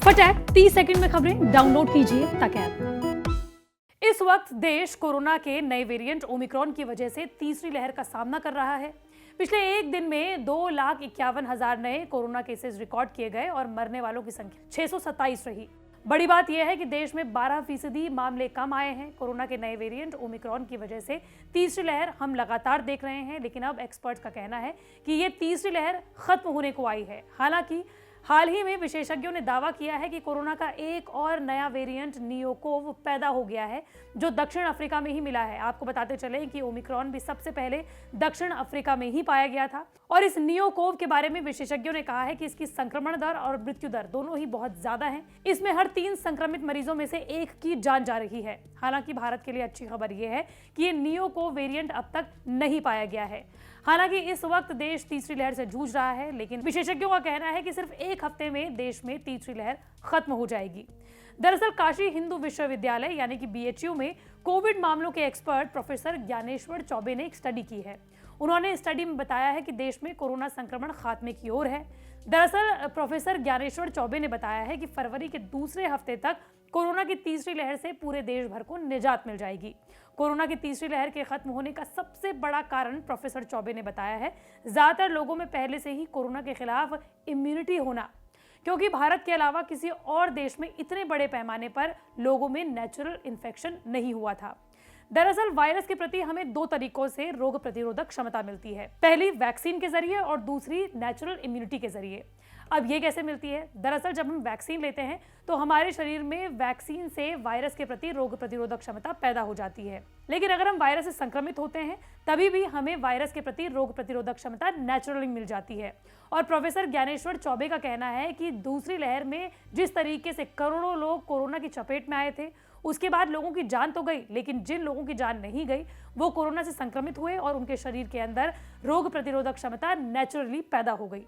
फटाक 30 सेकंड में खबरें डाउनलोड कीजिए तक ऐप। इस वक्त देश कोरोना के नए वेरिएंट ओमिक्रॉन की वजह से तीसरी लहर का सामना कर रहा है। पिछले एक दिन में 2,51,000 नए कोरोना केसेस रिकॉर्ड किए गए और मरने वालों की संख्या 627 रही। बड़ी बात यह है कि देश में 12% मामले कम आए हैं। कोरोना के नए वेरिएंट ओमिक्रॉन की वजह से तीसरी लहर हम लगातार देख रहे हैं, लेकिन अब एक्सपर्ट्स का कहना है कि ये तीसरी लहर खत्म होने को आई है। हालांकि हाल ही में विशेषज्ञों ने दावा किया है कि कोरोना का एक और नया वेरिएंट नियोकोव पैदा हो गया है, जो दक्षिण अफ्रीका में ही मिला है। आपको बताते चलें कि ओमिक्रॉन भी सबसे पहले दक्षिण अफ्रीका में ही पाया गया था और इस नियोकोव के बारे में विशेषज्ञों ने कहा है कि इसकी संक्रमण दर और मृत्यु दर दोनों ही बहुत ज्यादा है। इसमें हर 3 संक्रमित मरीजों में से 1 की जान जा रही है। हालांकि भारत के लिए अच्छी खबर यह है कि ये नियोकोव वेरिएंट अब तक नहीं पाया गया है। हालांकि इस वक्त देश तीसरी लहर से जूझ रहा है, लेकिन विशेषज्ञों का कहना है कि सिर्फ 1 हफ्ते में देश में तीसरी लहर खत्म हो जाएगी। दरअसल काशी हिंदू विश्वविद्यालय यानी कि BHU में कोविड मामलों के एक्सपर्ट प्रोफेसर ज्ञानेश्वर चौबे ने एक स्टडी की है। उन्होंने स्टडी में बताया है कि देश में कोरोना संक्रमण खात्मे की ओर है। दरअसल प्रोफेसर ज्ञानेश्वर चौबे ने बताया है कि फरवरी के दूसरे हफ्ते तक कोरोना की तीसरी लहर से पूरे देश भर को निजात मिल जाएगी। कोरोना की तीसरी लहर के खत्म होने का सबसे बड़ा कारण प्रोफेसर चौबे ने बताया है ज्यादातर लोगों में पहले से ही कोरोना के खिलाफ इम्यूनिटी होना, क्योंकि भारत के अलावा किसी और देश में इतने बड़े पैमाने पर लोगों में नेचुरल इन्फेक्शन नहीं हुआ था। दरअसल वायरस के प्रति हमें 2 तरीकों से रोग प्रतिरोधक क्षमता मिलती है, पहली वैक्सीन के जरिए और दूसरी नेचुरल इम्यूनिटी के जरिए। अब ये कैसे मिलती है? दरअसल जब हम वैक्सीन लेते हैं तो हमारे शरीर में वैक्सीन से वायरस के प्रति रोग प्रतिरोधक क्षमता पैदा हो जाती है, लेकिन अगर हम वायरस से संक्रमित होते हैं तभी भी हमें वायरस के प्रति रोग प्रतिरोधक क्षमता नेचुरली मिल जाती है। और प्रोफेसर ज्ञानेश्वर चौबे का कहना है कि दूसरी लहर में जिस तरीके से करोड़ों लोग कोरोना की चपेट में आए थे, उसके बाद लोगों की जान तो गई, लेकिन जिन लोगों की जान नहीं गई वो कोरोना से संक्रमित हुए और उनके शरीर के अंदर रोग प्रतिरोधक क्षमता नेचुरली पैदा हो गई।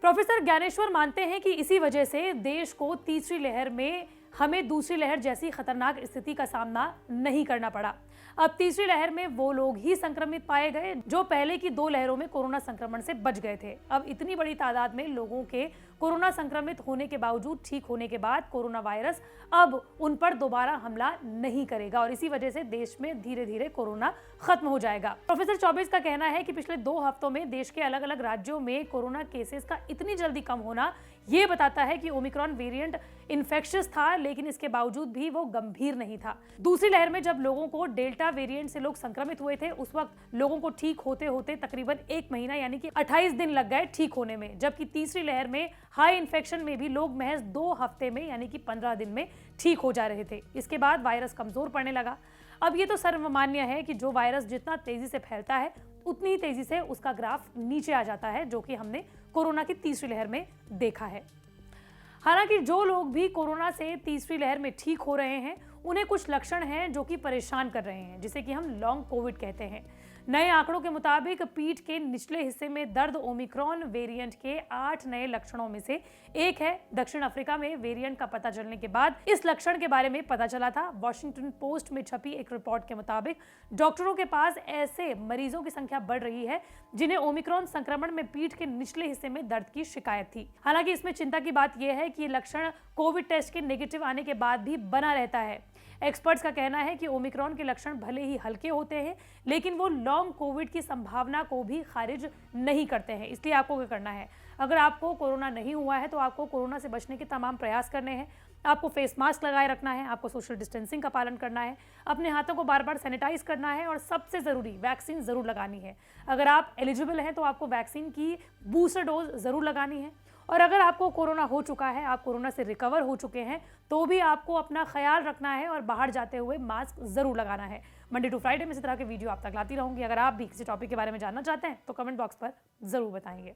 प्रोफेसर ज्ञानेश्वर मानते हैं कि इसी वजह से देश को तीसरी लहर में हमें दूसरी लहर जैसी खतरनाक स्थिति का सामना नहीं करना पड़ा। अब तीसरी लहर में वो लोग ही संक्रमित पाए गए जो पहले की 2 लहरों में कोरोना संक्रमण से बच गए थे। अब इतनी बड़ी तादाद में लोगों के कोरोना संक्रमित होने के बावजूद ठीक होने के बाद कोरोना वायरस अब उन पर दोबारा हमला नहीं करेगा और इसी वजह से देश में धीरे धीरे कोरोना खत्म हो जाएगा। प्रोफेसर चौबे का कहना है कि पिछले 2 हफ्तों में देश के अलग अलग राज्यों में कोरोना केसेस का इतनी जल्दी कम होना ये बताता है कि ओमिक्रॉन वेरिएंट इन्फेक्शियस था, लेकिन इसके बावजूद भी वो गंभीर नहीं था। दूसरी लहर में जब लोगों को डेल्टा वेरिएंट से लोग संक्रमित हुए थे, उस वक्त लोगों को ठीक होते होते तकरीबन 1 महीना यानी कि 28 दिन लग गए ठीक होने में, जबकि तीसरी लहर में हाई इन्फेक्शन में भी लोग महज 2 हफ्ते में यानी कि 15 दिन में ठीक हो जा रहे थे। इसके बाद वायरस कमजोर पड़ने लगा। अब ये तो सर्वमान्य है कि जो वायरस जितना तेजी से फैलता है उतनी ही तेजी से उसका ग्राफ नीचे आ जाता है, जो कि हमने कोरोना की तीसरी लहर में देखा है। हालांकि जो लोग भी कोरोना से तीसरी लहर में ठीक हो रहे हैं उन्हें कुछ लक्षण हैं जो कि परेशान कर रहे हैं, जिसे कि हम लॉन्ग कोविड कहते हैं। नए आंकड़ों के मुताबिक पीठ के निचले हिस्से में दर्द ओमिक्रॉन वेरिएंट के 8 नए लक्षणों में से एक है। दक्षिण अफ्रीका में वेरिएंट का पता चलने के बाद इस लक्षण के बारे में पता चला था। वॉशिंगटन पोस्ट में छपी एक रिपोर्ट के मुताबिक डॉक्टरों के पास ऐसे मरीजों की संख्या बढ़ रही है जिन्हें ओमिक्रॉन संक्रमण में पीठ के निचले हिस्से में दर्द की शिकायत थी। हालांकि इसमें चिंता की बात यह है कि ये लक्षण कोविड टेस्ट के नेगेटिव आने के बाद भी बना रहता है। एक्सपर्ट्स का कहना है कि ओमिक्रॉन के लक्षण भले ही हल्के होते हैं, लेकिन वो लॉन्ग कोविड की संभावना को भी खारिज नहीं करते हैं। इसलिए आपको क्या करना है? अगर आपको कोरोना नहीं हुआ है तो आपको कोरोना से बचने के तमाम प्रयास करने हैं। आपको फेस मास्क लगाए रखना है, आपको सोशल डिस्टेंसिंग का पालन करना है, अपने हाथों को बार बार सैनिटाइज करना है और सबसे ज़रूरी वैक्सीन ज़रूर लगानी है। अगर आप एलिजिबल हैं तो आपको वैक्सीन की बूस्टर डोज ज़रूर लगानी है। और अगर आपको कोरोना हो चुका है, आप कोरोना से रिकवर हो चुके हैं, तो भी आपको अपना ख्याल रखना है और बाहर जाते हुए मास्क ज़रूर लगाना है। मंडे टू फ्राइडे में इस तरह के वीडियो आप तक लाती रहूँगी। अगर आप भी किसी टॉपिक के बारे में जानना चाहते हैं तो कमेंट बॉक्स पर ज़रूर बताएंगे।